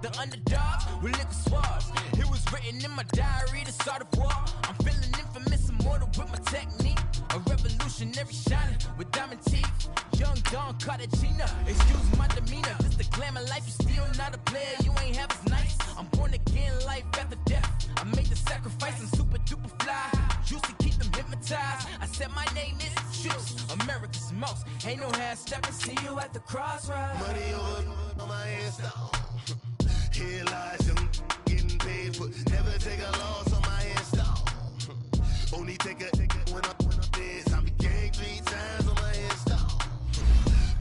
the underdogs with liquor swabs. It was written in my diary, the start of war. I'm feeling infamous, immortal with my technique. A revolutionary shining with diamond teeth. Young Don Cartagena, excuse my demeanor. This the glamour life, you still not a player, you ain't half as nice. I'm born again, life after death. I made the sacrifice, I'm super duper fly. Used to keep them hypnotized. I said my name is Juice, America's most. Ain't no half stepping, see you at the crossroads. Money over on my headstone. Here lies them getting paid for. Never take a loss on my headstone. Only take a when I'm dead. I be gang 3 times on my headstone.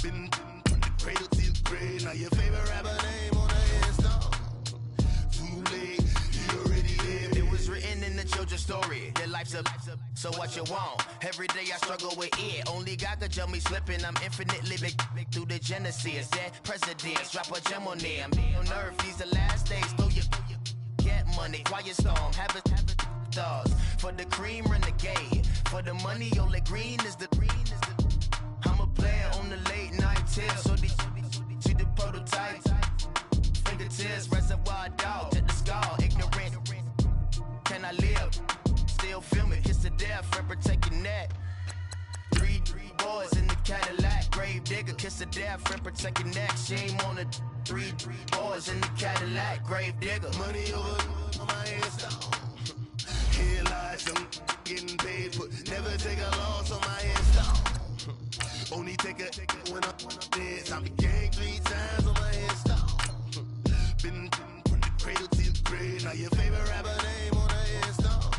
Been from the cradle to the grave. Now your favorite rapper name on the headstone. Too late, you already lived. It was written in the children's story. Their life's a so what you want? Every day I struggle with it. Only God could tell me slipping. I'm infinitely big through the genesis. Dead presidents, drop a gem on them. On earth, these the last days. Throw your get money, quiet storm. Have it thoughts. For the cream, renegade. For the money, Ole Green is the I'm a player on the late night tip. So these the prototype. Fingertips, reservoir dog to the skull. Ignorant. Can I live? Still film it, kiss to death, friend protect your neck. Three boys in the Cadillac, grave digger, kiss to death, friend protect your neck. Shame on the three boys in the Cadillac, grave digger. Money over on my headstone. Here lies them getting paid for. Never take a loss on my headstone. Only take a when I'm dead. I be gang 3 times on my headstone. Been from the cradle to the grave. Now your favorite rapper name on the headstone.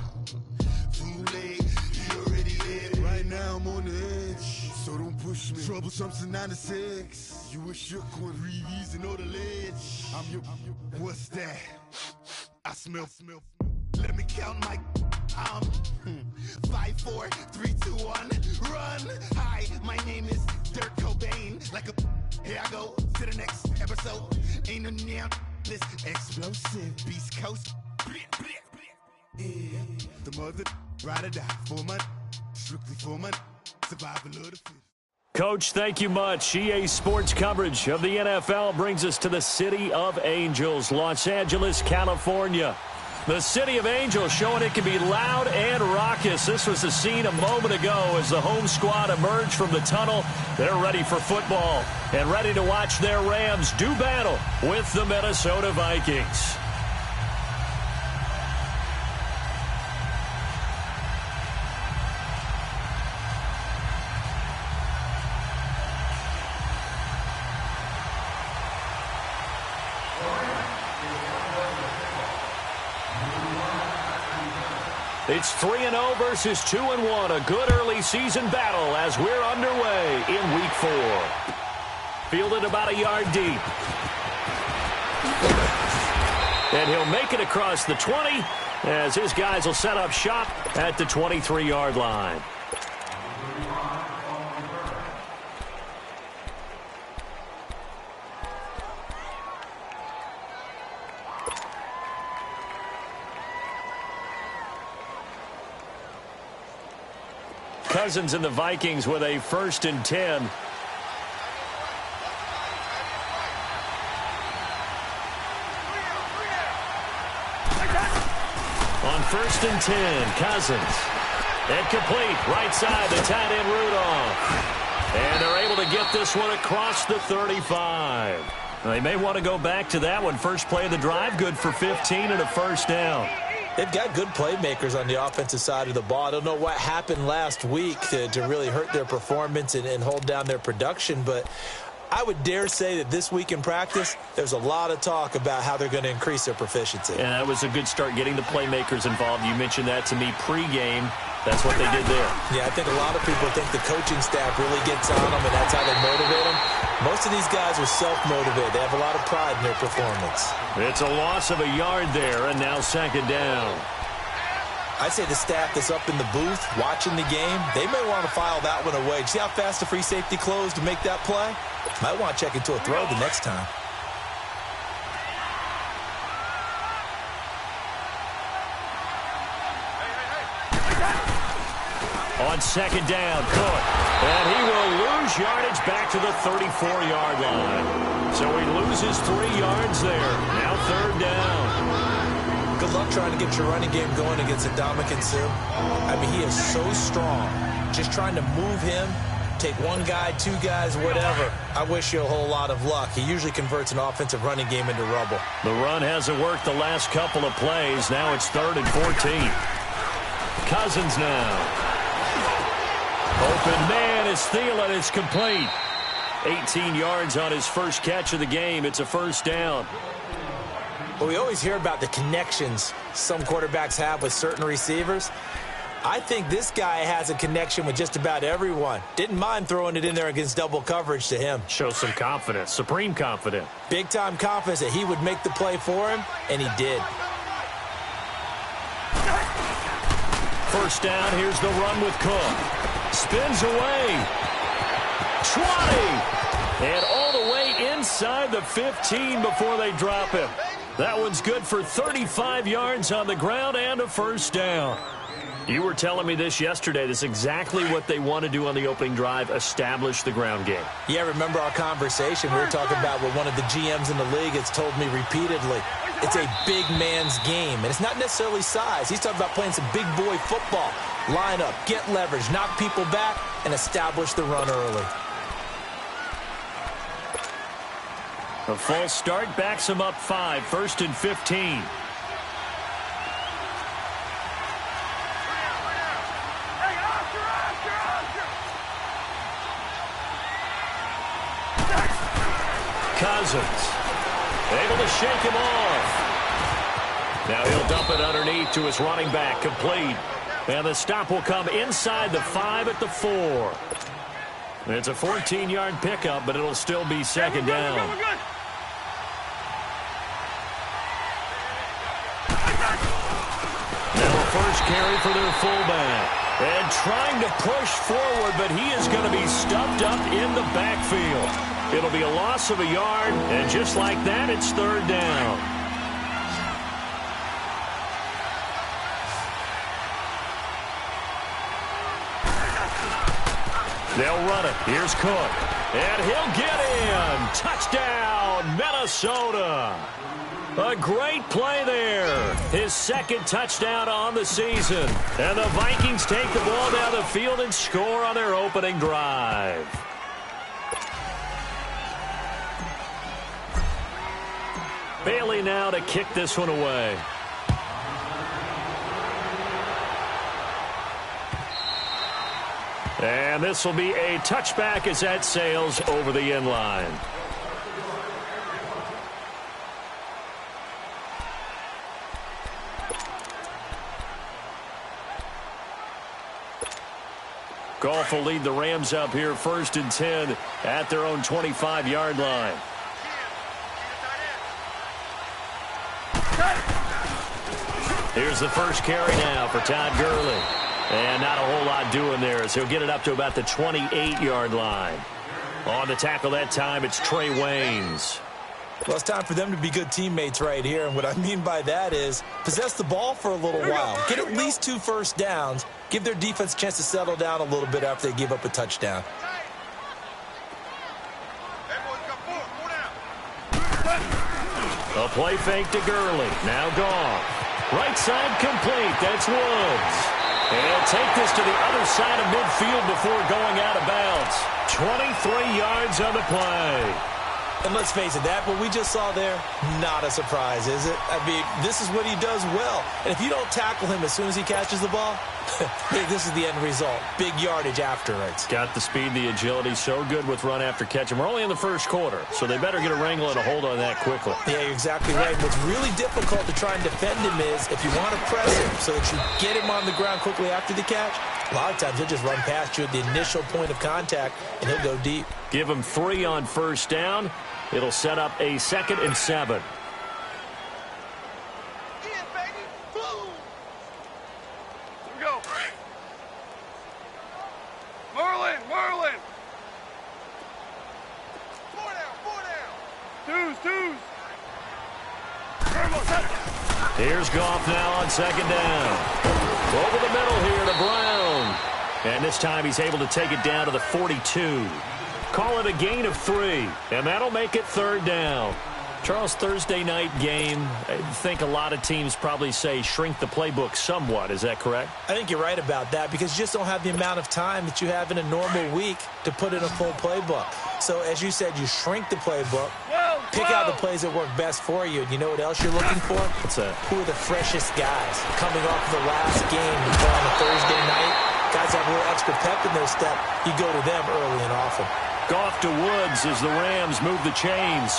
Too late, you already lived. Right now I'm on the edge, so don't push me. Troublesome to 96. You a shook one, Reeves and know the ledge. I'm your, what's that? I smell. Let me count my 5, 4, 3, 2, 1, run. Hi, my name is Dirk Cobain. Like a here I go to the next episode. Ain't no damn this explosive Beast Coast. Yeah. The mother ride or die for my strictly for my survival of the fittest. Coach, thank you much. EA Sports coverage of the NFL brings us to the City of Angels, Los Angeles, California. The City of Angels showing it can be loud and raucous. This was the scene a moment ago as the home squad emerged from the tunnel. They're ready for football and ready to watch their Rams do battle with the Minnesota Vikings. It's 3-0 versus 2-1. A good early season battle as we're underway in Week 4. Fielded about a yard deep. And he'll make it across the 20 as his guys will set up shop at the 23-yard line. Cousins and the Vikings with a 1st and 10. On 1st and 10, Cousins. Incomplete, right side, the tight end Rudolph. And they're able to get this one across the 35. They may want to go back to that one. First play of the drive, good for 15 and a 1st down. They've got good playmakers on the offensive side of the ball. I don't know what happened last week to really hurt their performance and hold down their production, but I would dare say that this week in practice, there's a lot of talk about how they're going to increase their proficiency. And that was a good start getting the playmakers involved. You mentioned that to me pregame. That's what they did there. Yeah, I think a lot of people think the coaching staff really gets on them, and that's how they motivate them. Most of these guys are self-motivated. They have a lot of pride in their performance. It's a loss of a yard there, and now 2nd down. I'd say the staff that's up in the booth watching the game, they may want to file that one away. See how fast the free safety closed to make that play? Might want to check into a throw the next time. On 2nd down, Cook. And he will lose yardage back to the 34-yard line. So he loses 3 yards there. Now Good luck trying to get your running game going against Ndamukong Suh. I mean, he is so strong. Just trying to move him, take one guy, two guys, whatever. I wish you a whole lot of luck. He usually converts an offensive running game into rubble. The run hasn't worked the last couple of plays. Now it's 3rd and 14. Cousins now. Open man is Thielen. It's complete. 18 yards on his first catch of the game. It's a first down. Well, we always hear about the connections some quarterbacks have with certain receivers. I think this guy has a connection with just about everyone. Didn't mind throwing it in there against double coverage to him. Shows some confidence, supreme confidence. Big-time confidence that he would make the play for him, and he did. First down, here's the run with Cook. Spins away. 20. And all the way inside the 15 before they drop him. That one's good for 35 yards on the ground and a first down. You were telling me this yesterday. This is exactly what they want to do on the opening drive, establish the ground game. Yeah, remember our conversation? We were talking about what one of the GMs in the league has told me repeatedly. It's a big man's game, and it's not necessarily size. He's talking about playing some big boy football. Line up, get leverage, knock people back, and establish the run early. A false start backs him up 5, 1st and 15. Cousins able to shake him off. Now he'll dump it underneath to his running back, complete. And the stop will come inside the 5 at the 4. It's a 14-yard pickup, but it'll still be second down. Now a first carry for their fullback. And trying to push forward, but he is going to be stuffed up in the backfield. It'll be a loss of a yard, and just like that, it's 3rd down. They'll run it. Here's Cook. And he'll get in. Touchdown, Minnesota. A great play there. His 2nd touchdown on the season. And the Vikings take the ball down the field and score on their opening drive. Bailey now to kick this one away. And this will be a touchback as that sails over the end line. Goff will lead the Rams up here 1st and 10 at their own 25-yard line. Here's the first carry now for Todd Gurley. And not a whole lot doing there as he'll get it up to about the 28-yard line. On the tackle that time, it's Trey Waynes. Well, it's time for them to be good teammates right here. And what I mean by that is possess the ball for a little while. Get at least 2 first downs. Give their defense a chance to settle down a little bit after they give up a touchdown. A play fake to Gurley. Now gone. Right side complete. That's Woods. And take this to the other side of midfield before going out of bounds. 23 yards on the play. And let's face it, that what we just saw there, not a surprise, is it? I mean, this is what he does well. And if you don't tackle him as soon as he catches the ball, hey, this is the end result. Big yardage afterwards. Got the speed, the agility, so good with run after catch. And we're only in the first quarter, so they better get a wrangle and a hold on that quickly. Yeah, you're exactly right. What's really difficult to try and defend him is if you want to press him so that you get him on the ground quickly after the catch, a lot of times he'll just run past you at the initial point of contact, and he'll go deep. Give him 3 on first down. It'll set up a 2nd and 7. Merlin! 4 down! Twos! Here's Goff now on 2nd down. Over the middle here to Brown. And this time he's able to take it down to the 42. Call it a gain of 3, and that'll make it 3rd down. Charles, Thursday night game, I think a lot of teams probably say shrink the playbook somewhat. Is that correct? I think you're right about that because you just don't have the amount of time that you have in a normal week to put in a full playbook. So, as you said, you shrink the playbook, pick out the plays that work best for you. And you know what else you're looking for? What's that? Who are the freshest guys coming off the last game you play on a Thursday night? Guys have a little extra pep in their step. You go to them early and often. Goff to Woods as the Rams move the chains.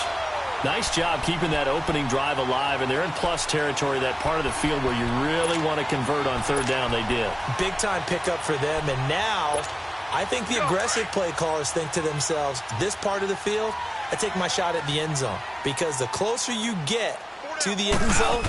Nice job keeping that opening drive alive, and they're in plus territory, that part of the field where you really want to convert on third down. They did. Big-time pickup for them, and now I think the aggressive play callers think to themselves, this part of the field, I take my shot at the end zone, because the closer you get to the end zone,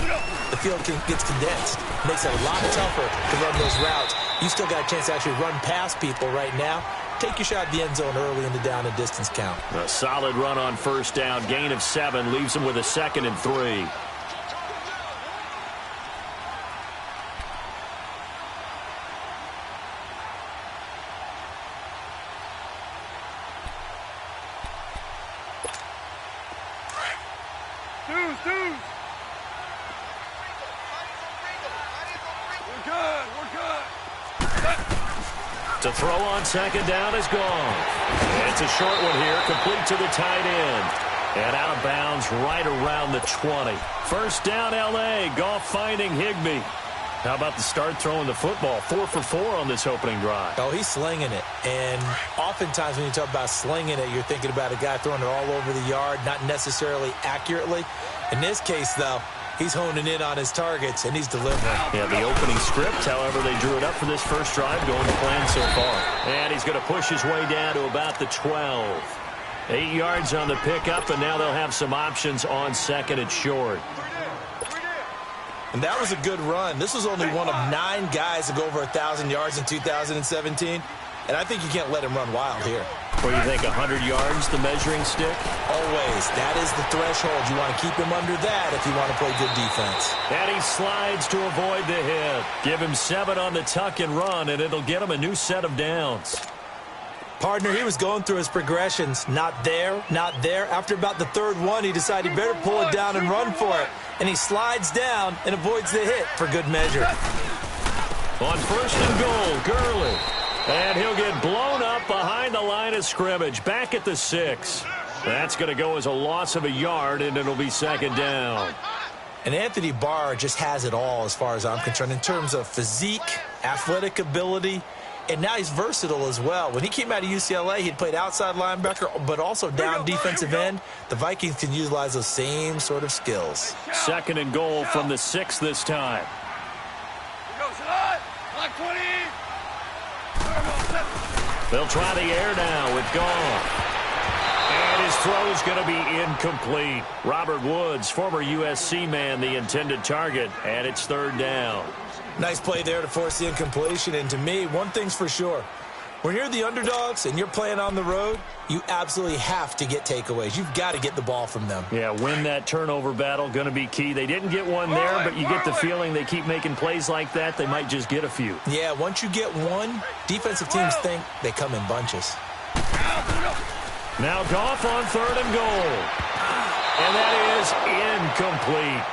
the field gets condensed. Makes it a lot tougher to run those routes. You still got a chance to actually run past people right now. Take your shot at the end zone early in the down and distance count. A solid run on first down. Gain of 7 leaves them with a 2nd and 3. Deuce. We're good. To throw on second down is gone. It's a short one here, complete to the tight end. And out of bounds right around the 20. First down, L.A. Goff finding Higbee. How about the start throwing the football? 4 for 4 on this opening drive. Oh, he's slinging it. And oftentimes when you talk about slinging it, you're thinking about a guy throwing it all over the yard, not necessarily accurately. In this case, though, he's honing in on his targets, and he's delivering. Yeah, the opening script, however, they drew it up for this first drive, going to plan so far. And he's going to push his way down to about the 12. 8 yards on the pickup, and now they'll have some options on second and short. And that was a good run. This was only one of 9 guys to go over 1,000 yards in 2017. And I think you can't let him run wild here. What do you think, 100 yards, the measuring stick? Always. That is the threshold. You want to keep him under that if you want to play good defense. And he slides to avoid the hit. Give him 7 on the tuck and run, and it'll get him a new set of downs. Partner, he was going through his progressions. Not there, not there. After about the third one, he decided he better pull it down and run for it. And he slides down and avoids the hit for good measure. On first and goal, Gurley. And he'll get blown up behind the line of scrimmage. Back at the 6. That's going to go as a loss of a yard, and it'll be second down. And Anthony Barr just has it all as far as I'm concerned in terms of physique, athletic ability, and now he's versatile as well. When he came out of UCLA, he'd played outside linebacker, but also down defensive end. The Vikings can utilize those same sort of skills. Second and goal from the 6 this time. They'll try the air now with Goff. And his throw's going to be incomplete. Robert Woods, former USC man, the intended target, and it's third down. Nice play there to force the incompletion. And to me, one thing's for sure. When you're the underdogs and you're playing on the road, you absolutely have to get takeaways. You've got to get the ball from them. Yeah, win that turnover battle, going to be key. They didn't get one there, but you get the feeling they keep making plays like that, they might just get a few. Yeah, once you get one, defensive teams think they come in bunches. Now Goff on third and goal. And that is incomplete.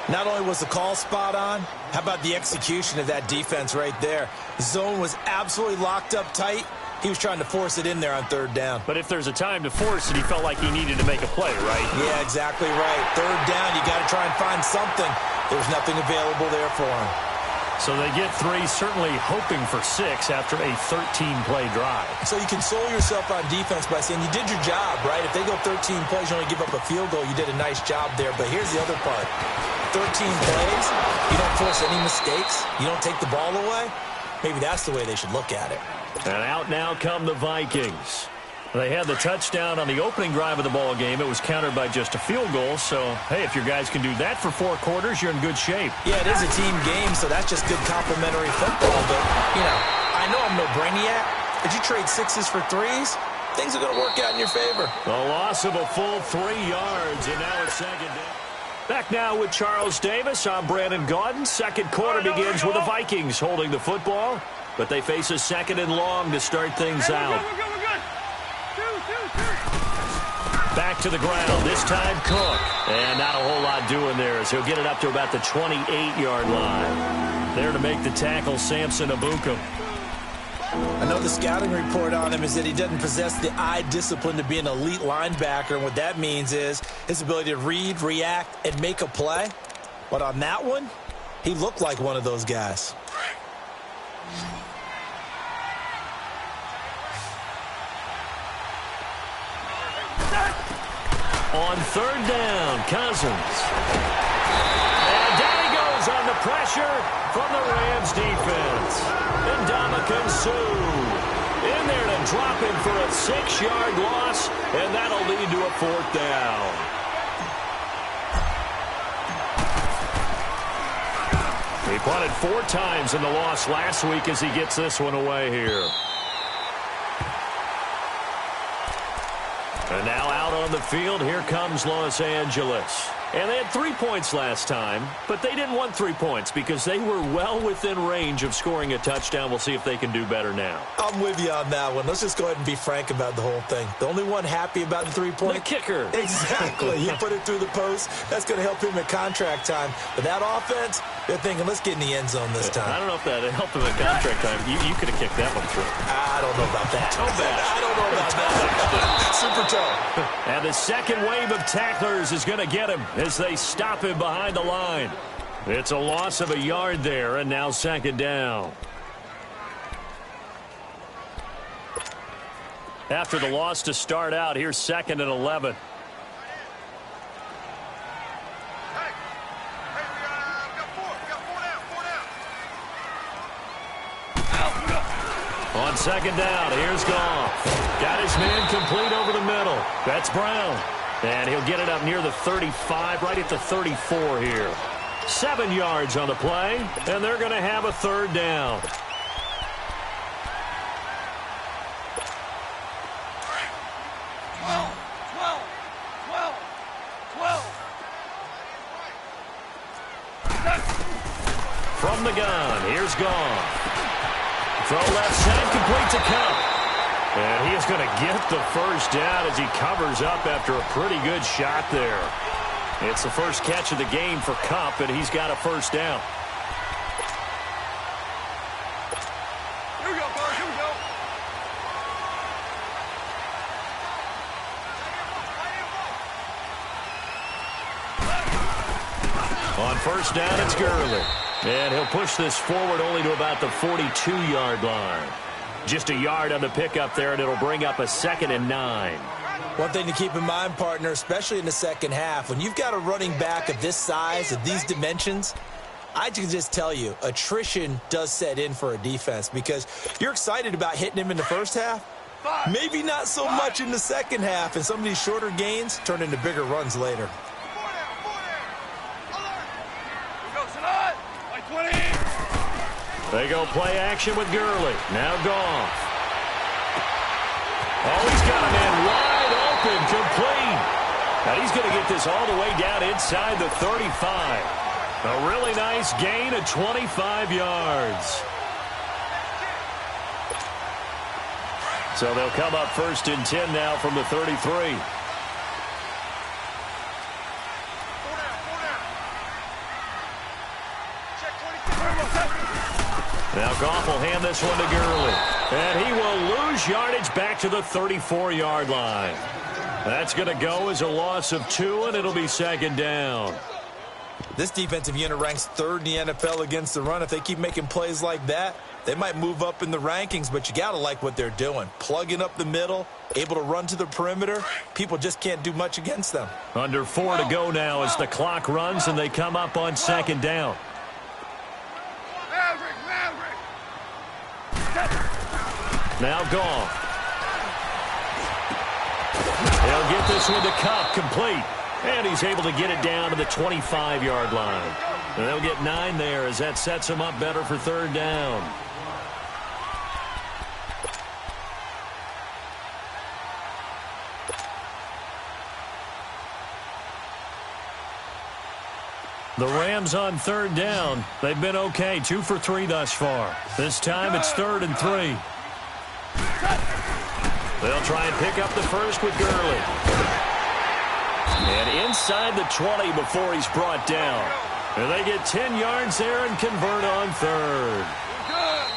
Not only was the call spot on, how about the execution of that defense right there? The zone was absolutely locked up tight. He was trying to force it in there on third down. But if there's a time to force it, he felt like he needed to make a play, right? Yeah, exactly right. Third down, you got to try and find something. There was nothing available there for him. So they get 3, certainly hoping for 6 after a 13-play drive. So you console yourself on defense by saying you did your job, right? If they go 13 plays, you only give up a field goal, you did a nice job there. But here's the other part. 13 plays, you don't force any mistakes, you don't take the ball away. Maybe that's the way they should look at it. And out now come the Vikings. They had the touchdown on the opening drive of the ball game. It was countered by just a field goal. So, hey, if your guys can do that for 4 quarters, you're in good shape. Yeah, it is a team game, so that's just good complimentary football. But, I know I'm no brainiac. But you trade 6s for 3s, things are going to work out in your favor. The loss of a full 3 yards, and now it's second down. Back now with Charles Davis. I'm Brandon Gaudin. Second quarter begins with the Vikings holding the football, but they face a second and long to start things out. We're good. Back back to the ground. This time Cook. And not a whole lot doing there as he'll get it up to about the 28-yard line. There to make the tackle, Samson Abuka. I know the scouting report on him is that he doesn't possess the eye discipline to be an elite linebacker. And what that means is his ability to read, react, and make a play. But on that one, he looked like one of those guys. On third down, Cousins. And down he goes on the pressure from the Rams defense. And Ndamukong Suh in there to drop him for a 6-yard loss, and that'll lead to a 4th down. He punted 4 times in the loss last week as he gets this one away here. And now out on the field, here comes Los Angeles. And they had 3 points last time, but they didn't want 3 points because they were well within range of scoring a touchdown. We'll see if they can do better now. I'm with you on that one. Let's just go ahead and be frank about the whole thing. The only one happy about the 3-point? The kicker. Exactly. He put it through the post. That's going to help him at contract time. But that offense, they're thinking, let's get in the end zone this time. I don't know if that helped him at contract time. You could have kicked that one through. I don't know about that. Toe bash. I don't know about that. Super toe. And the second wave of tacklers is going to get him as they stop him behind the line. It's a loss of a yard there, and now 2nd down. After the loss to start out, here's 2nd and 11. On 2nd down, here's Goff. Got his man complete over the middle. That's Brown. And he'll get it up near the 35, right at the 34 here. 7 yards on the play, and they're going to have a 3rd down. From the gun, here's Goff. Throw left side, complete to Cup. And he is going to get the 1st down as he covers up after a pretty good shot there. It's the first catch of the game for Cup, and he's got a 1st down. Here we go, boys. Here we go. On 1st down, it's Gurley. And he'll push this forward only to about the 42-yard line. Just a yard on the pickup there, and it'll bring up a 2nd and 9. One thing to keep in mind, partner, especially in the second half, when you've got a running back of this size, of these dimensions, I can just tell you, attrition does set in for a defense because you're excited about hitting him in the first half. Maybe not so much in the second half, and some of these shorter gains turn into bigger runs later. They go play action with Gurley. Now Goff. Oh, he's got a man wide open, complete. And he's going to get this all the way down inside the 35. A really nice gain of 25 yards. So they'll come up 1st and 10 now from the 33. Now Goff will hand this one to Gurley. And he will lose yardage back to the 34-yard line. That's going to go as a loss of 2, and it'll be 2nd down. This defensive unit ranks 3rd in the NFL against the run. If they keep making plays like that, they might move up in the rankings, but you got to like what they're doing. Plugging up the middle, able to run to the perimeter. People just can't do much against them. Under 4 to go now as the clock runs, and they come up on 2nd down. Now Goff. He'll get this one to Cup, complete. And he's able to get it down to the 25-yard line. And they'll get 9 there as that sets him up better for 3rd down. The Rams on 3rd down. They've been okay, 2 for 3 thus far. This time it's 3rd and 3. They'll try and pick up the first with Gurley. And inside the 20 before he's brought down. And they get 10 yards there and convert on third.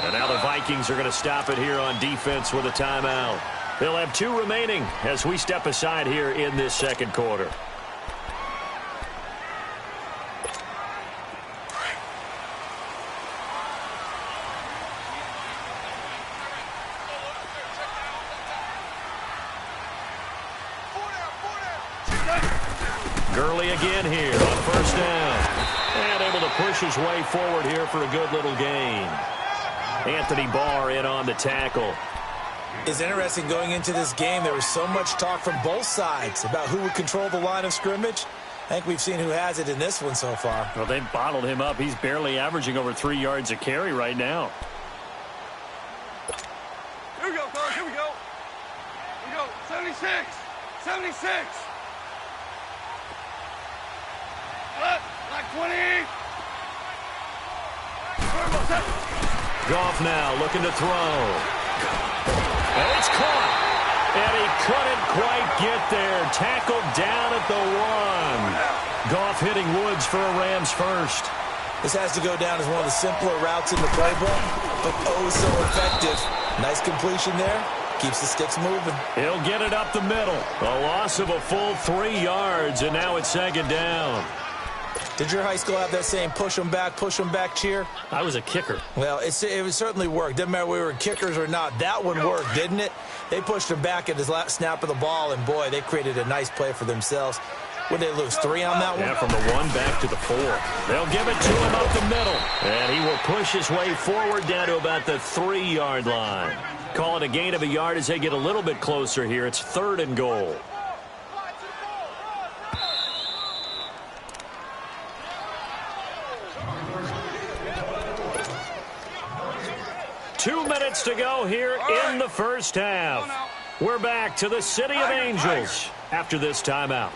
And now the Vikings are going to stop it here on defense with a timeout. They'll have 2 remaining as we step aside here in this second quarter. Gurley again here on first down. And able to push his way forward here for a good little gain. Anthony Barr in on the tackle. It's interesting going into this game. There was so much talk from both sides about who would control the line of scrimmage. I think we've seen who has it in this one so far. Well, they've bottled him up. He's barely averaging over 3 yards a carry right now. Here we go, fellas. Here we go. Here we go. 76. 76. Like 20. Goff now looking to throw. And it's caught. And he couldn't quite get there. Tackled down at the 1. Goff hitting Woods for a Rams first. This has to go down as one of the simpler routes in the playbook, but oh so effective. Nice completion there. Keeps the sticks moving. He'll get it up the middle. A loss of a full 3 yards, and now it's second down. Did your high school have that same push 'em back cheer? I was a kicker. Well, it certainly worked. Didn't matter whether we were kickers or not. That one worked, didn't it? They pushed him back at his last snap of the ball, and boy, they created a nice play for themselves. Would they lose 3 on that one? Yeah, from the 1 back to the 4. They'll give it to him up the middle. And he will push his way forward down to about the 3-yard line. Call it a gain of a yard as they get a little bit closer here. It's 3rd and goal. Two minutes to go here in the first half. We're back to the City of Angels after this timeout.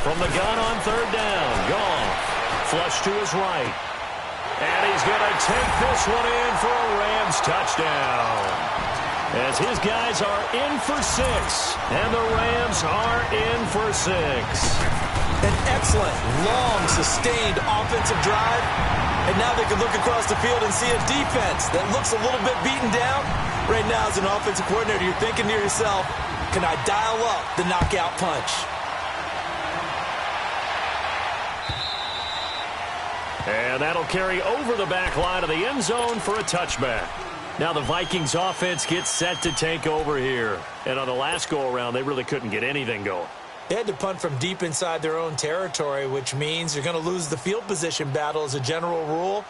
From the gun on 3rd down, Goff. Flush to his right. And he's going to take this one in for a Rams touchdown. As his guys are in for 6. And the Rams are in for 6. An excellent, long, sustained offensive drive. And now they can look across the field and see a defense that looks a little bit beaten down. Right now, as an offensive coordinator, you're thinking to yourself, can I dial up the knockout punch? And that'll carry over the back line of the end zone for a touchback. Now the Vikings offense gets set to take over here. And on the last go-around, they really couldn't get anything going. They had to punt from deep inside their own territory, which means you're going to lose the field position battle as a general rule.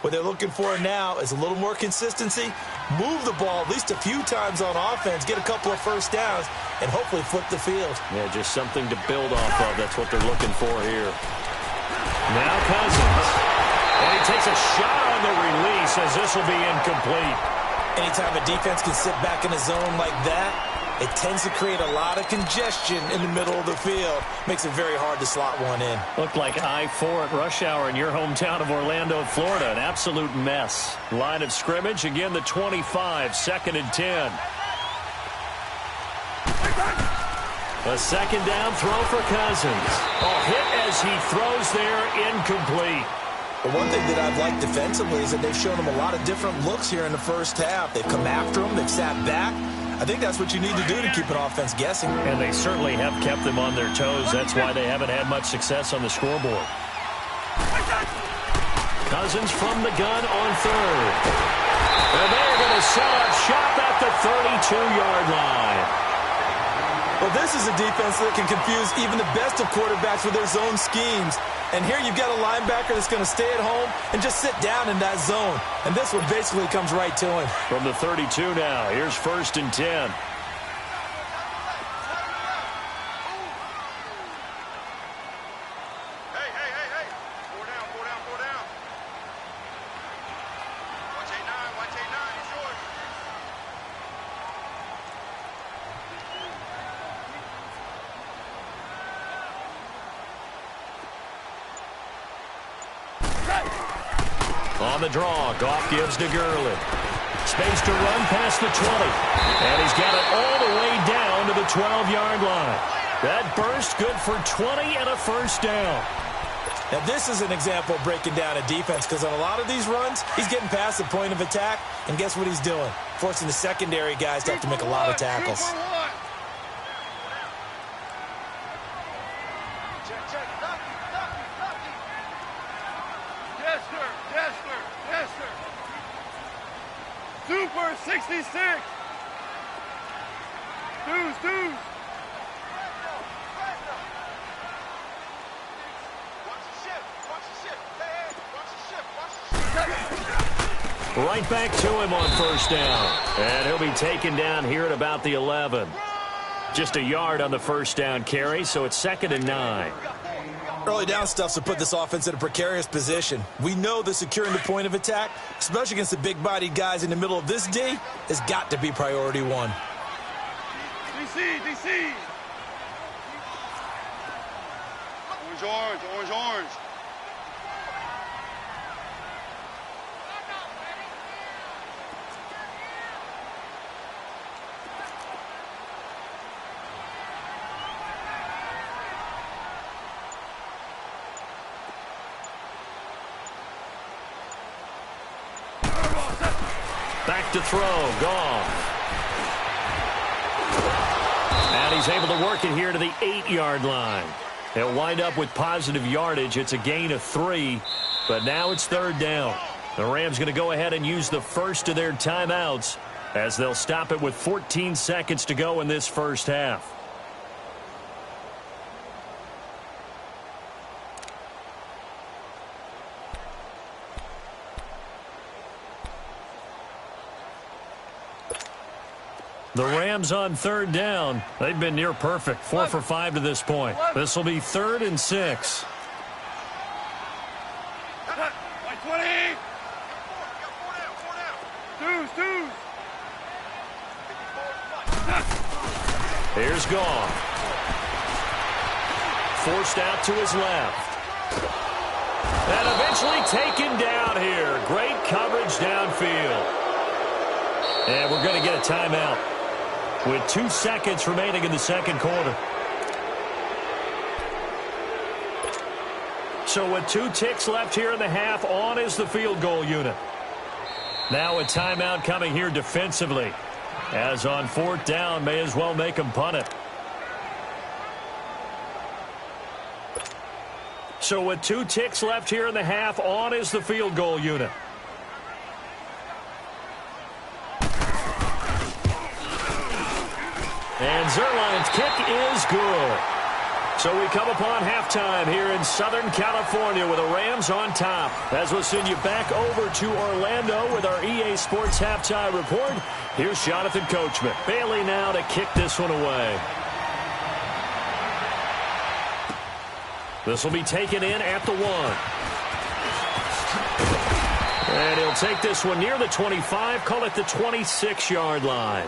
What they're looking for now is a little more consistency, move the ball at least a few times on offense, get a couple of first downs, and hopefully flip the field. Yeah, just something to build off of. That's what they're looking for here. Now Cousins. And he takes a shot on the release as this will be incomplete. Anytime a defense can sit back in a zone like that, it tends to create a lot of congestion in the middle of the field. Makes it very hard to slot one in. Looked like I-4 at rush hour in your hometown of Orlando, Florida. An absolute mess. Line of scrimmage, again the 25, 2nd and 10. A second down throw for Cousins. A hit as he throws there, incomplete. The one thing that I've liked defensively is that they've shown him a lot of different looks here in the first half. They've come after him. They've sat back. I think that's what you need to do to keep an offense guessing. And they certainly have kept them on their toes. That's why they haven't had much success on the scoreboard. Cousins from the gun on 3rd. And they're going to set up shop at the 32-yard line. Well, this is a defense that can confuse even the best of quarterbacks with their zone schemes. And here you've got a linebacker that's going to stay at home and just sit down in that zone. And this one basically comes right to him. From the 32 now, here's 1st and 10. On the draw, Goff gives to Gurley. Space to run past the 20. And he's got it all the way down to the 12-yard line. That burst good for 20 and a first down. Now, this is an example of breaking down a defense, because on a lot of these runs, he's getting past the point of attack, and guess what he's doing? Forcing the secondary guys to have to make a lot of tackles. Yes, sir. Yes, sir. Yes, sir. Super 66. Deuce. Right back to him on first down. And he'll be taken down here at about the 11. Just a yard on the first down carry, so it's 2nd and 9. Early down stuff to put this offense in a precarious position. We know that securing the point of attack, especially against the big-bodied guys in the middle of this D, has got to be priority one. DC. Orange. Back to throw. Gone. And he's able to work it here to the 8-yard line. He'll wind up with positive yardage. It's a gain of 3, but now it's 3rd down. The Rams going to go ahead and use the first of their timeouts as they'll stop it with 14 seconds to go in this first half. The Rams on 3rd down. They've been near perfect. 4 for 5 to this point. This will be 3rd and 6. Like 20. Deuce. Here's Goff. Forced out to his left. And eventually taken down here. Great coverage downfield. And we're going to get a timeout with 2 seconds remaining in the second quarter. So with 2 ticks left here in the half, on is the field goal unit. Now a timeout coming here defensively. As on 4th down, may as well make them punt it. So with 2 ticks left here in the half, on is the field goal unit. And Zerline's kick is good. So we come upon halftime here in Southern California with the Rams on top. As we'll send you back over to Orlando with our EA Sports Halftime Report. Here's Jonathan Coachman. Bailey now to kick this one away. This will be taken in at the 1. And he'll take this one near the 25, call it the 26-yard line.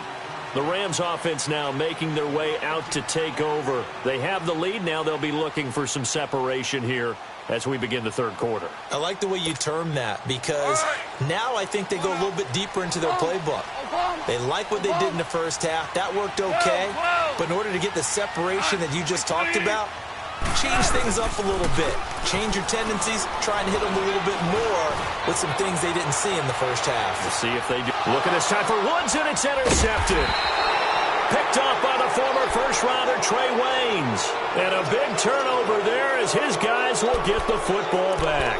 The Rams offense now making their way out to take over. They have the lead. Now they'll be looking for some separation here as we begin the third quarter. I like the way you term that, because now I think they go a little bit deeper into their playbook. They like what they did in the first half. That worked okay. But in order to get the separation that you just talked about, change things up a little bit. Change your tendencies. Try and hit them a little bit more with some things they didn't see in the first half. We'll see if they do. Look at this time for Woods, and it's intercepted. Picked off by the former first-rounder Trey Waynes. And a big turnover there as his guys will get the football back.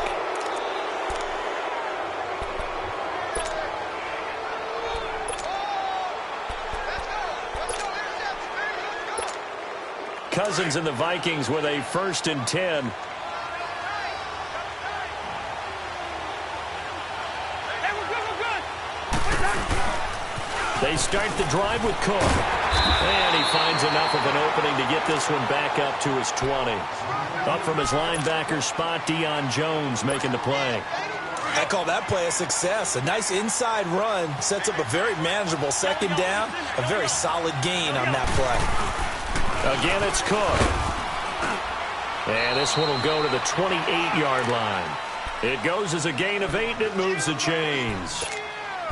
Cousins and the Vikings with a 1st and 10. They start the drive with Cook. And he finds enough of an opening to get this one back up to his 20. Up from his linebacker spot, Deion Jones making the play. I call that play a success. A nice inside run sets up a very manageable 2nd down. A very solid gain on that play. Again, it's Cook. And this one will go to the 28-yard line. It goes as a gain of 8, and it moves the chains.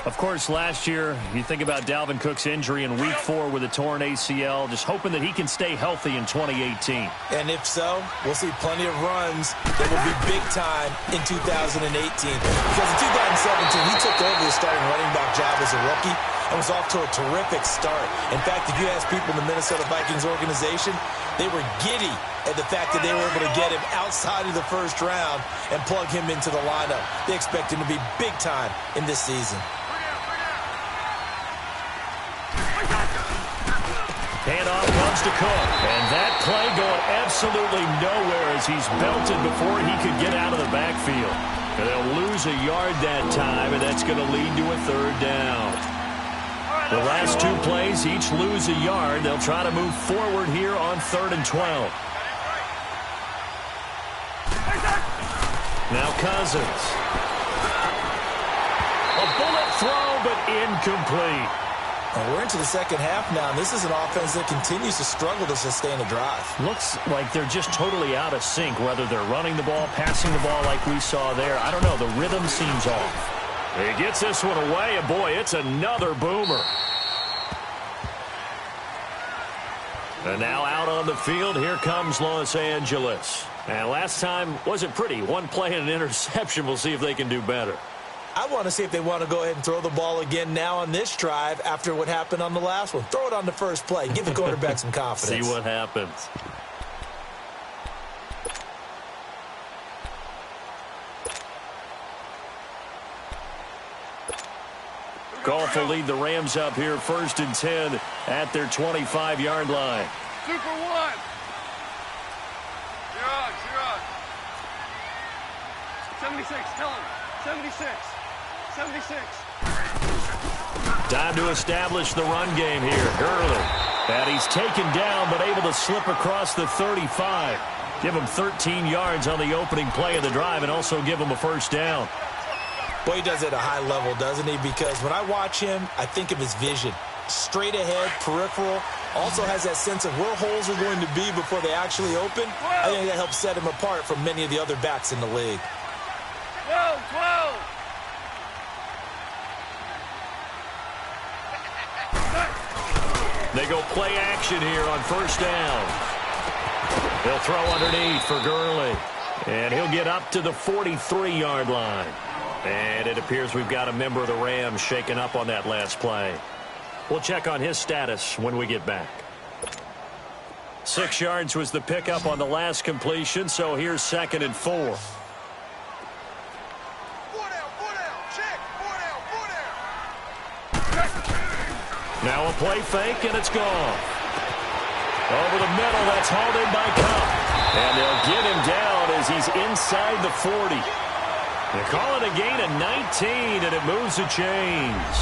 Of course, last year, you think about Dalvin Cook's injury in Week 4 with a torn ACL, just hoping that he can stay healthy in 2018. And if so, we'll see plenty of runs that will be big time in 2018. Because in 2017, he took over the starting running back job as a rookie and was off to a terrific start. In fact, if you ask people in the Minnesota Vikings organization, they were giddy at the fact that they were able to get him outside of the first round and plug him into the lineup. They expect him to be big time in this season. Handoff comes to Cook, and that play going absolutely nowhere as he's belted before he could get out of the backfield. And they'll lose a yard that time, and that's going to lead to a third down. The last two plays each lose a yard. They'll try to move forward here on 3rd and 12. Now Cousins. A bullet throw, but incomplete. And we're into the second half now, and this is an offense that continues to struggle to sustain a drive. Looks like they're just totally out of sync, whether they're running the ball, passing the ball like we saw there. I don't know. The rhythm seems off. He gets this one away, and boy, it's another boomer. And now out on the field, here comes Los Angeles. And last time wasn't pretty. One play and an interception. We'll see if they can do better. I want to see if they want to go ahead and throw the ball again now on this drive after what happened on the last one. Throw it on the first play. Give the quarterback some confidence. See what happens. Goff will lead the Rams up here 1st and 10 at their 25-yard line. Super one. You're on. 76, tell him. 76. 76. Time to establish the run game here. Gurley. And he's taken down, but able to slip across the 35. Give him 13 yards on the opening play of the drive and also give him a first down. Boy, he does it at a high level, doesn't he? Because when I watch him, I think of his vision. Straight ahead, peripheral. Also has that sense of where holes are going to be before they actually open. I think that helps set him apart from many of the other backs in the league. 12. They go play action here on first down. They'll throw underneath for Gurley. And he'll get up to the 43-yard line. And it appears we've got a member of the Rams shaken up on that last play. We'll check on his status when we get back. 6 yards was the pickup on the last completion, so here's 2nd and 4. 4 down. Check. 4 down. Now a play fake, and it's gone. Over the middle, that's hauled in by Cup. And they'll get him down as he's inside the 40. They call it a gain of 19, and it moves the chains.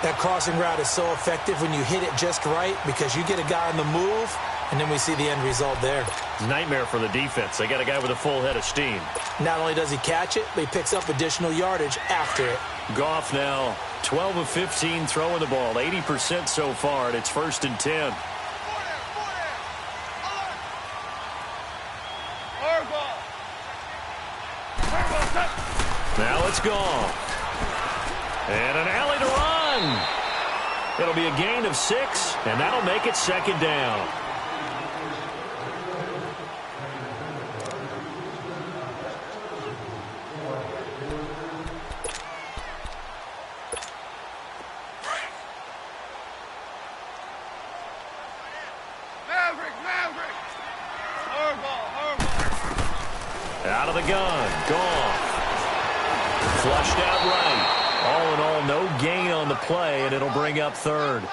That crossing route is so effective when you hit it just right because you get a guy on the move, and then we see the end result there. Nightmare for the defense. They got a guy with a full head of steam. Not only does he catch it, but he picks up additional yardage after it. Goff now 12 of 15 throwing the ball, 80% so far, and it's 1st and 10. Now it's gone. And an alley to run. It'll be a gain of 6, and that'll make it 2nd down. Maverick. Hardball. Out of the gun. Gone. Flushed out right. All in all, no gain on the play, and it'll bring up 3rd.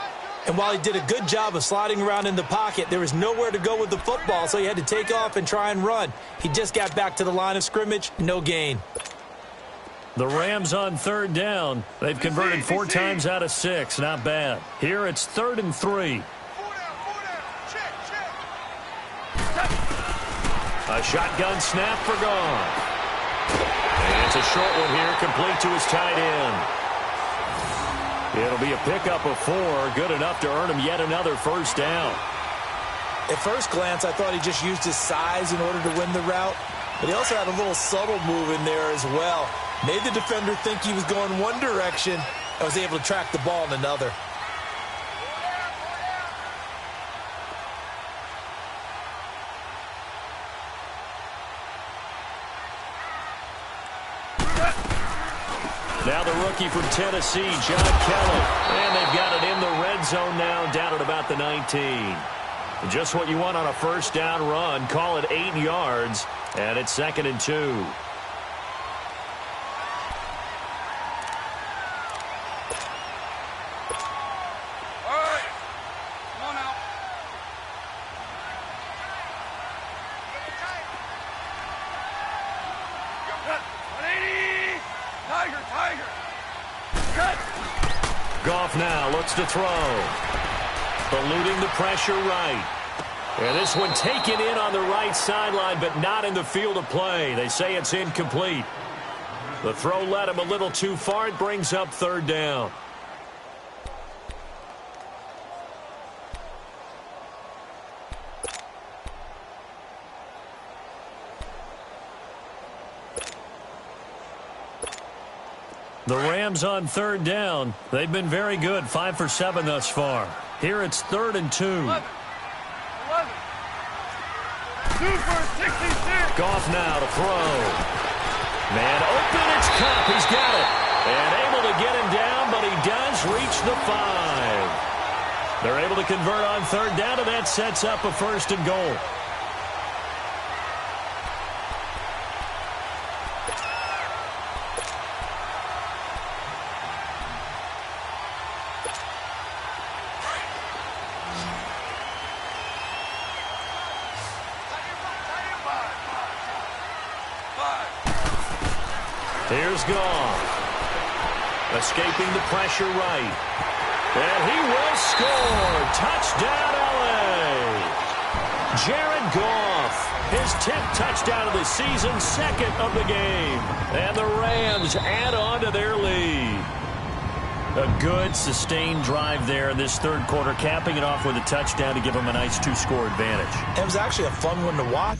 And while he did a good job of sliding around in the pocket, there was nowhere to go with the football, so he had to take off and try and run. He just got back to the line of scrimmage, no gain. The Rams on 3rd down. They've converted 4 times out of 6. Not bad. Here it's 3rd and 3. 4 down. Check. A shotgun snap for Goff. And it's a short one here, complete to his tight end. It'll be a pickup of 4, good enough to earn him yet another first down. At first glance, I thought he just used his size in order to win the route, but he also had a little subtle move in there as well. Made the defender think he was going one direction and was able to track the ball in another. Now the rookie from Tennessee, John Kelly. And they've got it in the red zone now, down at about the 19. Just what you want on a first down run. Call it 8 yards, and it's 2nd and 2. All right. Come on out. Cut. 180. Tiger. Cut. Goff now looks to throw. Eluding the pressure right. And this one taken in on the right sideline, but not in the field of play. They say it's incomplete. The throw led him a little too far. It brings up 3rd down. The Rams on 3rd down. They've been very good, 5 for 7 thus far. Here it's 3rd and 2. 11. 2 for 66. Goff now to throw. Man open, it's Cup. He's got it. And able to get him down, but he does reach the 5. They're able to convert on 3rd down, and that sets up a 1st and goal. Here's Goff. Escaping the pressure right. And he will score. Touchdown, L.A. Jared Goff, his 10th touchdown of the season, 2nd of the game. And the Rams add on to their lead. A good, sustained drive there in this 3rd quarter, capping it off with a touchdown to give them a nice 2-score advantage. It was actually a fun one to watch.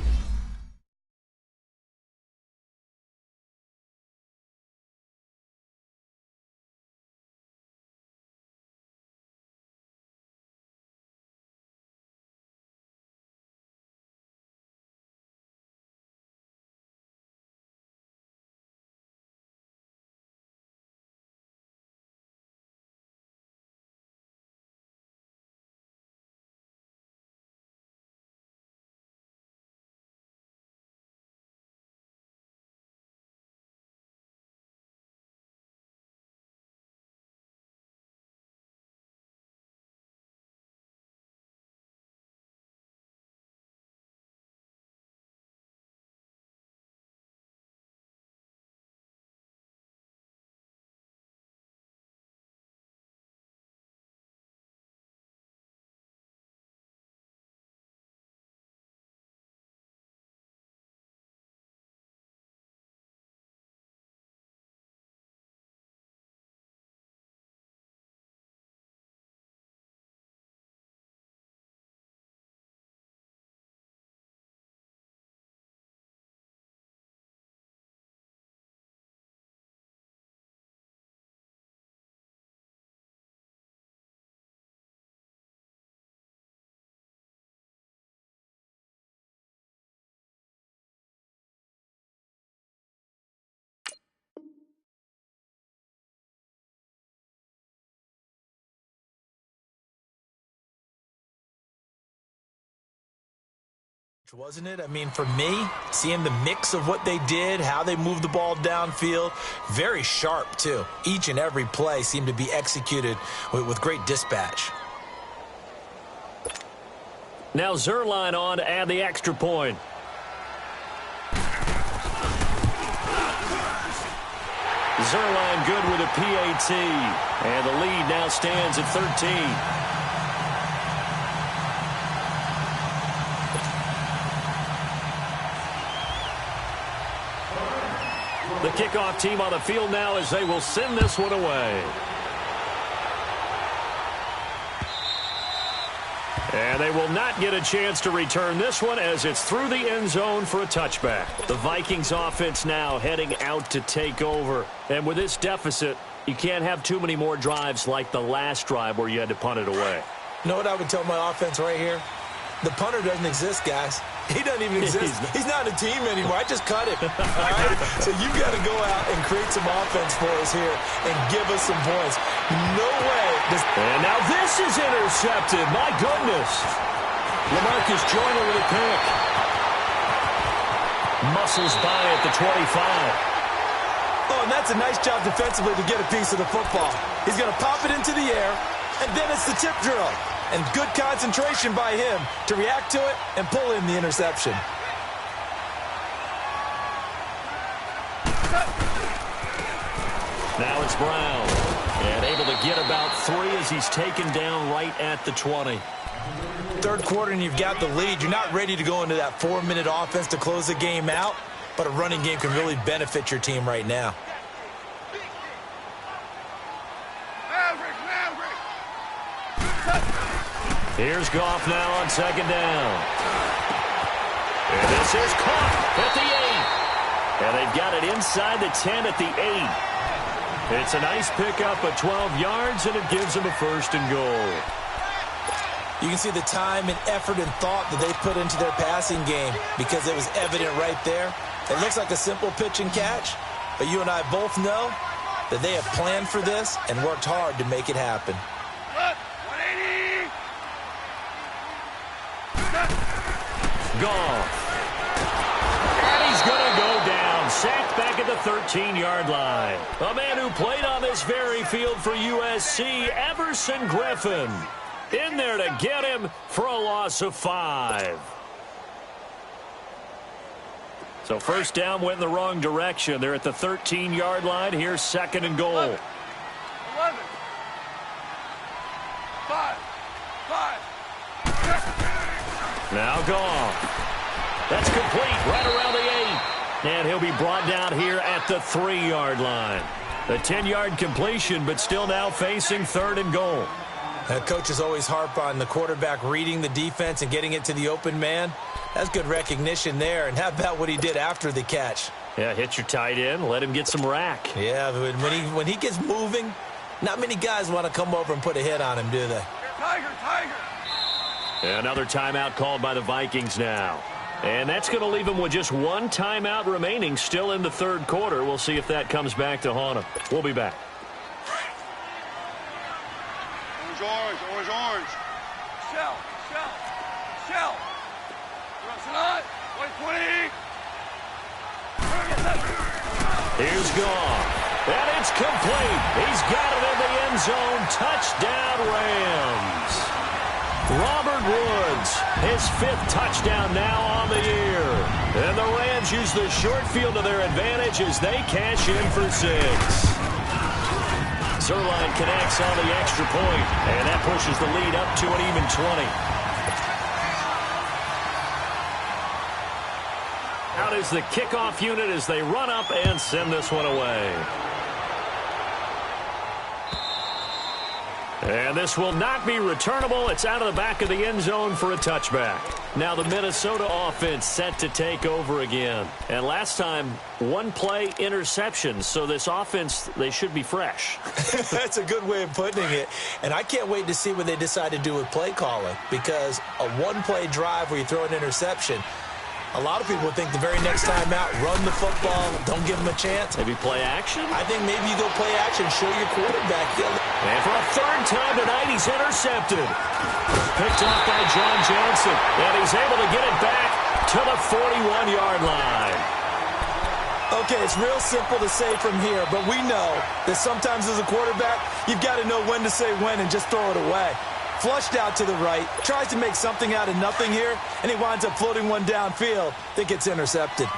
Wasn't it? I mean, for me, seeing the mix of what they did, how they moved the ball downfield, very sharp, too. Each and every play seemed to be executed with great dispatch. Now Zerline on to add the extra point. Zerline good with a PAT. And the lead now stands at 13. The kickoff team on the field now as they will send this one away. And they will not get a chance to return this one as it's through the end zone for a touchback. The Vikings offense now heading out to take over. And with this deficit, you can't have too many more drives like the last drive where you had to punt it away. You know what I would tell my offense right here? The punter doesn't exist, guys. He doesn't even exist. He's not a team anymore. I just cut him. All right? So you've got to go out and create some offense for us here and give us some points. No way. And now this is intercepted. My goodness. LaMarcus Joyner with a pick. Muscles by at the 25. Oh, and that's a nice job defensively to get a piece of the football. He's going to pop it into the air, and then it's the tip drill. And good concentration by him to react to it and pull in the interception. Now it's Brown. And able to get about 3 as he's taken down right at the 20. Third quarter and you've got the lead. You're not ready to go into that 4-minute offense to close the game out. But a running game can really benefit your team right now. Here's Goff now on second down. And this is caught at the 8. And they've got it inside the 10 at the 8. It's a nice pickup of 12 yards, and it gives them a first and goal. You can see the time and effort and thought that they put into their passing game because it was evident right there. It looks like a simple pitch and catch, but you and I both know that they have planned for this and worked hard to make it happen. Goff. And he's going to go down. Sacked back at the 13-yard line. A man who played on this very field for USC, Everson Griffin. In there to get him for a loss of 5. So first down went in the wrong direction. They're at the 13-yard line. Here's second and goal. 11. 5. Now Goff. That's complete right around the 8. And he'll be brought down here at the 3-yard line. A 10-yard completion, but still now facing third and goal. Coaches always harp on the quarterback reading the defense and getting it to the open man. That's good recognition there. And how about what he did after the catch? Yeah, hit your tight end, let him get some rack. Yeah, when he gets moving, not many guys want to come over and put a hit on him, do they? Tiger. Another timeout called by the Vikings now. And that's going to leave them with just one timeout remaining still in the third quarter. We'll see if that comes back to haunt them. We'll be back. Orange. Shell. Tonight, 120. Here's Goff. And it's complete. He's got it in the end zone. Touchdown, Rams. Robert Woods, his 5th touchdown now on the year. And the Rams use the short field to their advantage as they cash in for 6. Zerline connects on the extra point, and that pushes the lead up to an even 20. Out is the kickoff unit as they run up and send this one away. And this will not be returnable. It's out of the back of the end zone for a touchback. Now the Minnesota offense set to take over again. And last time, 1 play interception. So this offense, they should be fresh. That's a good way of putting it. And I can't wait to see what they decide to do with play calling. Because a 1-play drive where you throw an interception, a lot of people think the very next time out, run the football, don't give them a chance. Maybe play action? I think maybe you go play action, show your quarterback. And for a 3rd time tonight, he's intercepted. Picked off by John Johnson. And he's able to get it back to the 41-yard line. Okay, it's real simple to say from here, but we know that sometimes as a quarterback, you've got to know when to say when and just throw it away. Flushed out to the right, tries to make something out of nothing here, and he winds up floating one downfield that gets intercepted.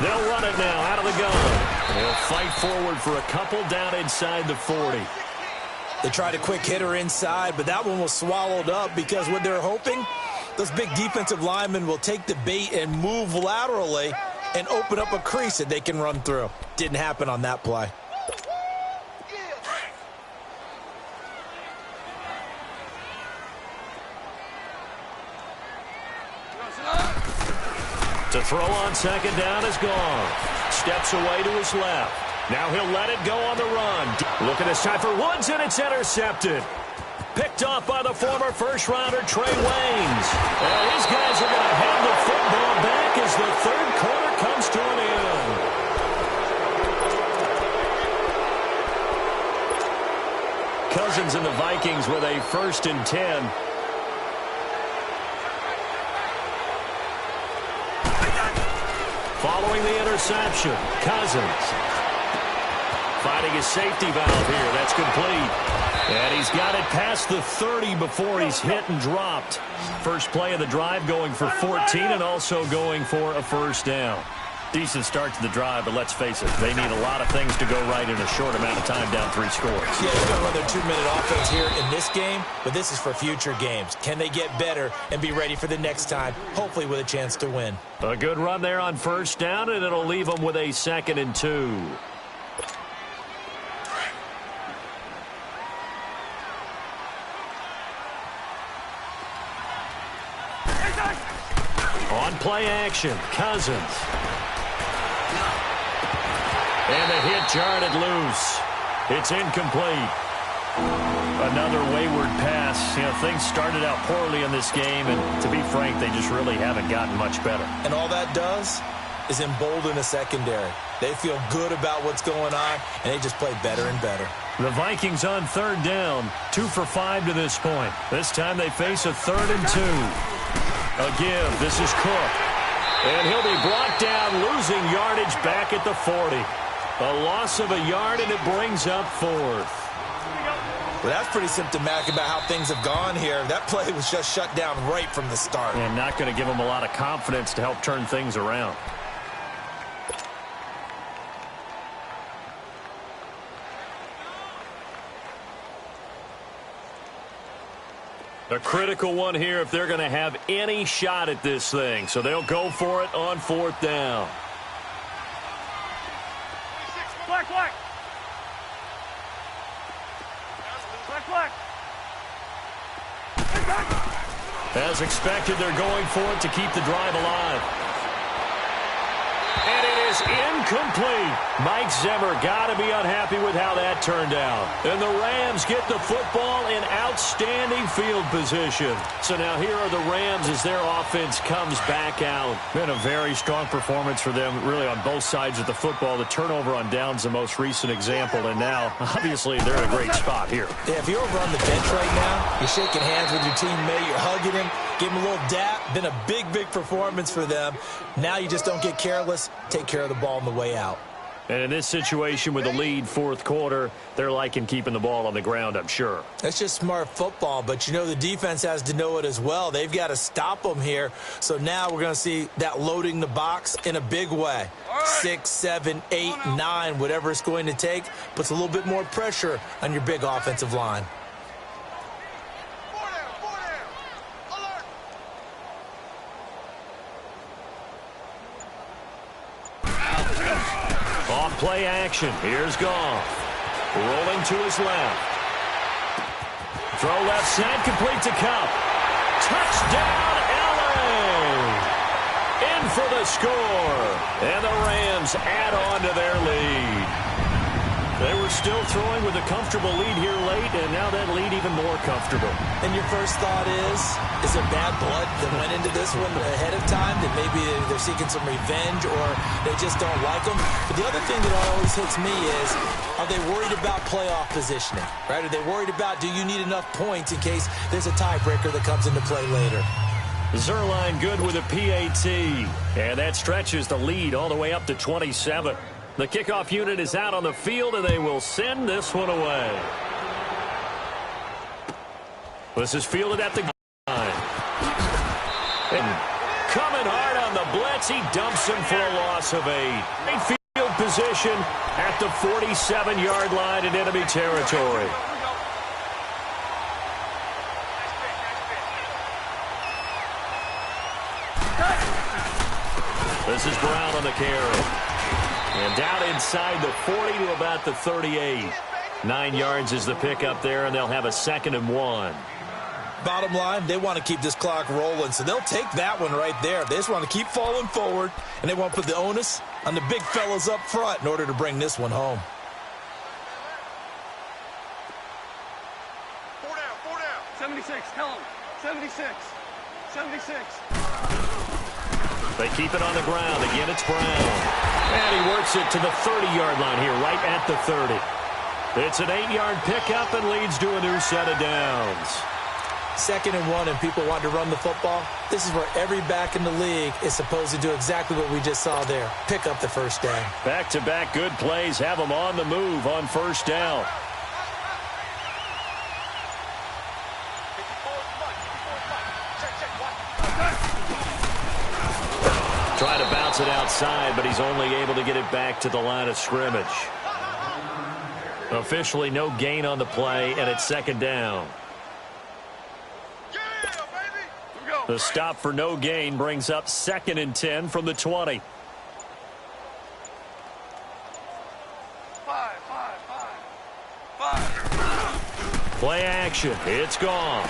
They'll run it now out of the gun. They'll fight forward for a couple down inside the 40. They tried a quick hitter inside, but that one was swallowed up because what they're hoping, those big defensive linemen will take the bait and move laterally and open up a crease that they can run through. Didn't happen on that play. The throw on second down is gone. Steps away to his left. Now he'll let it go on the run. Look at this time for Woods, and it's intercepted. Picked off by the former first-rounder Trey Waynes. And these guys are going to hand the football back as the third quarter comes to an end. Cousins and the Vikings with a 1st and 10. Following the interception, Cousins finding his safety valve here. That's complete. And he's got it past the 30 before he's hit and dropped. First play of the drive going for 14 and also going for a 1st down. Decent start to the drive, but let's face it, they need a lot of things to go right in a short amount of time, down 3 scores. Yeah, they're going to run their 2-minute offense here in this game, but this is for future games. Can they get better and be ready for the next time, hopefully with a chance to win? A good run there on 1st down, and it'll leave them with a 2nd and 2. On play action, Cousins. And the hit jarred it loose. It's incomplete. Another wayward pass. You know, things started out poorly in this game, and to be frank, they just really haven't gotten much better. And all that does is embolden a secondary. They feel good about what's going on, and they just play better and better. The Vikings on 3rd down, 2 for 5 to this point. This time they face a 3rd and 2. A give. This is Cook. And he'll be brought down, losing yardage back at the 40. A loss of a yard, and it brings up 4th. Well, that's pretty symptomatic about how things have gone here. That play was just shut down right from the start. And not going to give them a lot of confidence to help turn things around. A critical one here if they're going to have any shot at this thing. So they'll go for it on 4th down. Black. As expected, they're going for it to keep the drive alive. And it is incomplete. Mike Zimmer got to be unhappy with how that turned out. And the Rams get the football in outstanding field position. So now here are the Rams as their offense comes back out. Been a very strong performance for them, really, on both sides of the football. The turnover on downs, the most recent example. And now, obviously, they're in a great spot here. Yeah, if you're over on the bench right now, you're shaking hands with your teammate, you're hugging him, give him a little dap. Been a big performance for them. Now you just don't get careless. Take care of the ball on the way out. And in this situation with the lead 4th quarter, they're liking keeping the ball on the ground, I'm sure. That's just smart football, but you know the defense has to know it as well. They've got to stop them here. So now we're going to see that loading the box in a big way. 6, 7, 8, 9, whatever it's going to take, puts a little bit more pressure on your big offensive line. Play action. Here's Goff. Rolling to his left. Throw left side, complete to Cup. Touchdown, LA! In for the score. And the Rams add on to their lead. They were still throwing with a comfortable lead here late, and now that lead even more comfortable. And your first thought is there bad blood that went into this one ahead of time, that maybe they're seeking some revenge or they just don't like them? But the other thing that always hits me is, are they worried about playoff positioning, right? Are they worried about, do you need enough points in case there's a tiebreaker that comes into play later? Zerline good with a PAT, and that stretches the lead all the way up to 27. The kickoff unit is out on the field, and they will send this one away. This is fielded at the line. And coming hard on the blitz, he dumps him for a loss of 8. Great field position at the 47-yard line in enemy territory. This is Brown on the carry. And down inside the 40 to about the 38. 9 yards is the pickup there, and they'll have a 2nd and 1. Bottom line, they want to keep this clock rolling, so they'll take that one right there. They just want to keep falling forward, and they want to put the onus on the big fellas up front in order to bring this one home. 4 down. 76, tell him. 76. 76. They keep it on the ground. Again, it's Brown. And he works it to the 30-yard line here, right at the 30. It's an 8-yard pickup and leads to a new set of downs. 2nd and 1, and people want to run the football. This is where every back in the league is supposed to do exactly what we just saw there. Pick up the first down. Back-to-back good plays have them on the move on first down. Try to bounce it outside, but he's only able to get it back to the line of scrimmage. Officially no gain on the play, and it's 2nd down. The stop for no gain brings up 2nd and 10 from the 20. 5. Play action. It's gone.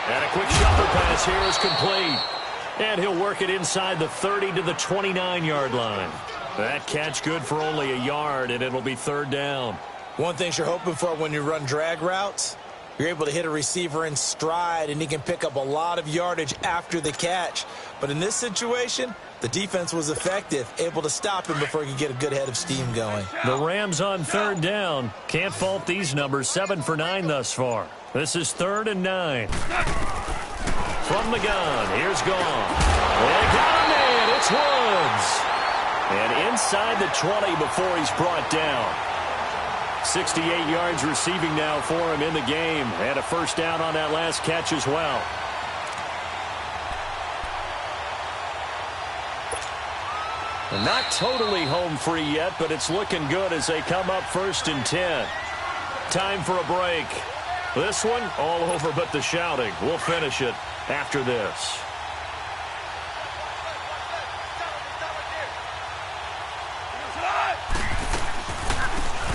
And a quick shuffle pass here is complete. And he'll work it inside the 30 to the 29-yard line. That catch good for only a yard, and it'll be 3rd down. One thing you're hoping for when you run drag routes, you're able to hit a receiver in stride, and he can pick up a lot of yardage after the catch. But in this situation, the defense was effective, able to stop him before he could get a good head of steam going. The Rams on 3rd down. Can't fault these numbers. 7 for 9 thus far. This is 3rd and 9. From the gun, here's Gone. They got a man. It's Woods. And inside the 20 before he's brought down. 68 yards receiving now for him in the game. And a first down on that last catch as well. Not totally home free yet, but it's looking good as they come up 1st and 10. Time for a break. This one all over but the shouting. We'll finish it after this.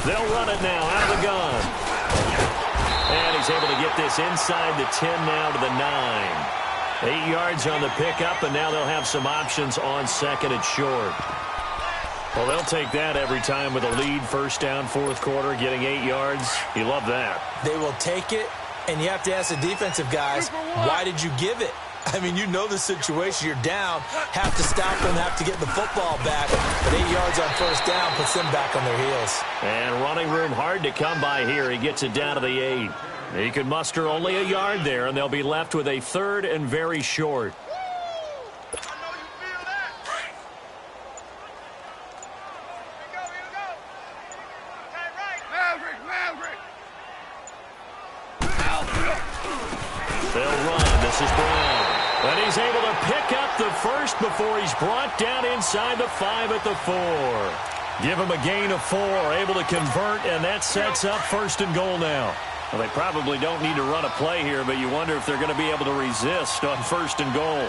They'll run it now out of the gun. And he's able to get this inside the 10 now to the 9. 8 yards on the pickup, and now they'll have some options on 2nd and short. Well, they'll take that every time with a lead. First down, 4th quarter, getting 8 yards. You love that. They will take it, and you have to ask the defensive guys, why did you give it? I mean, you know the situation. You're down, have to stop them, have to get the football back. But 8 yards on first down puts them back on their heels. And running room hard to come by here. He gets it down to the 8. He can muster only a yard there, and they'll be left with a 3rd and very short. They'll run. This is Brown. And he's able to pick up the first before he's brought down inside the 5 at the 4. Give him a gain of 4, able to convert, and that sets up 1st and goal now. Well, they probably don't need to run a play here, but you wonder if they're going to be able to resist on 1st and goal.